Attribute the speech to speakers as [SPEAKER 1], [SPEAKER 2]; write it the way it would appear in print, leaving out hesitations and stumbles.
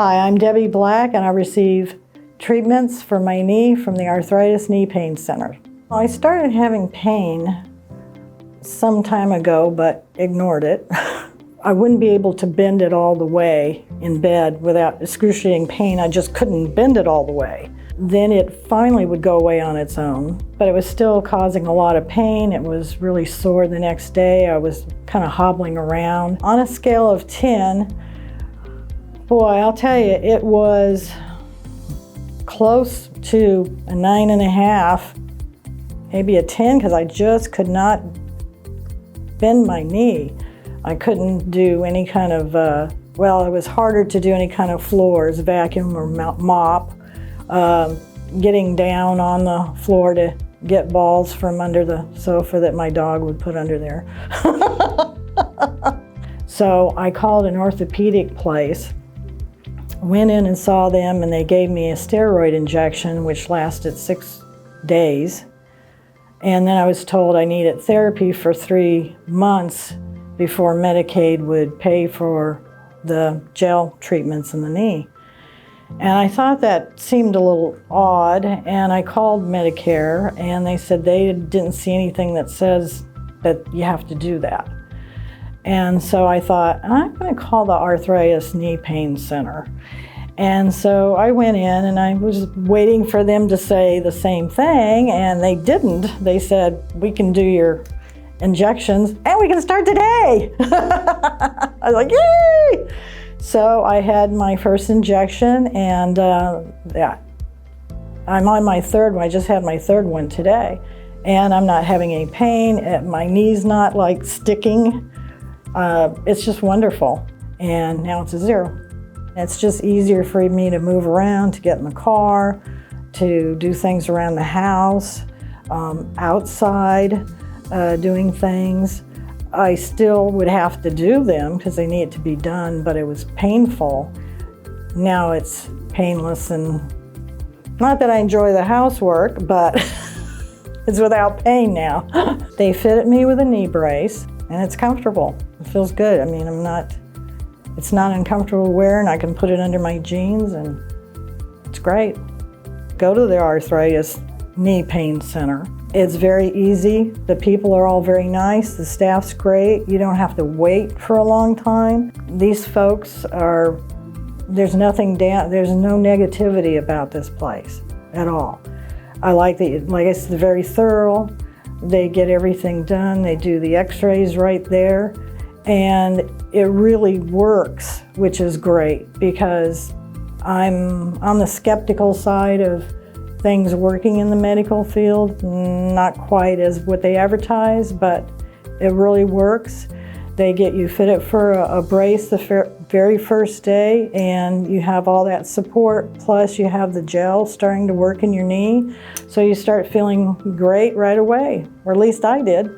[SPEAKER 1] Hi, I'm Debbie Black, and I receive treatments for my knee from the Arthritis Knee Pain Center. I started having pain some time ago, but ignored it. I wouldn't be able to bend it all the way in bed without excruciating pain. I just couldn't bend it all the way. Then it finally would go away on its own, but it was still causing a lot of pain. It was really sore the next day. I was kind of hobbling around. On a scale of 10, boy, I'll tell you, it was close to a 9.5, maybe a 10, because I just could not bend my knee. I couldn't do any kind of, well, it was harder to do any kind of floors, vacuum or mop. Getting down on the floor to get balls from under the sofa that my dog would put under there. So I called an orthopedic place, went in and saw them, and they gave me a steroid injection which lasted 6 days. And then I was told I needed therapy for 3 months before Medicaid would pay for the gel treatments in the knee. And I thought that seemed a little odd, and I called Medicare, and they said they didn't see anything that says that you have to do that. And so I thought, I'm going to call the Arthritis Knee Pain Center. And so I went in, and I was waiting for them to say the same thing, and they didn't. They said, we can do your injections, and we can start today. I was like, yay! So I had my first injection, and yeah, I'm on my third one. I just had my third one today, and I'm not having any pain. My knee's not like sticking. It's just wonderful, and now it's a 0. It's just easier for me to move around, to get in the car, to do things around the house, outside, doing things. I still would have to do them because they need to be done, but it was painful. Now it's painless, and not that I enjoy the housework, but it's without pain now. They fitted me with a knee brace, and it's comfortable. It feels good. I mean, it's not uncomfortable to wear, and I can put it under my jeans, and it's great. Go to the Arthritis Knee Pain Center. It's very easy. The people are all very nice. The staff's great. You don't have to wait for a long time. These folks are, there's no negativity about this place at all. I like it's very thorough. They get everything done. They do the x-rays right there. And it really works, which is great, because I'm on the skeptical side of things working in the medical field, not quite as what they advertise, but it really works. They get you fitted for a brace the very first day, and you have all that support, plus you have the gel starting to work in your knee, so you start feeling great right away, or at least I did.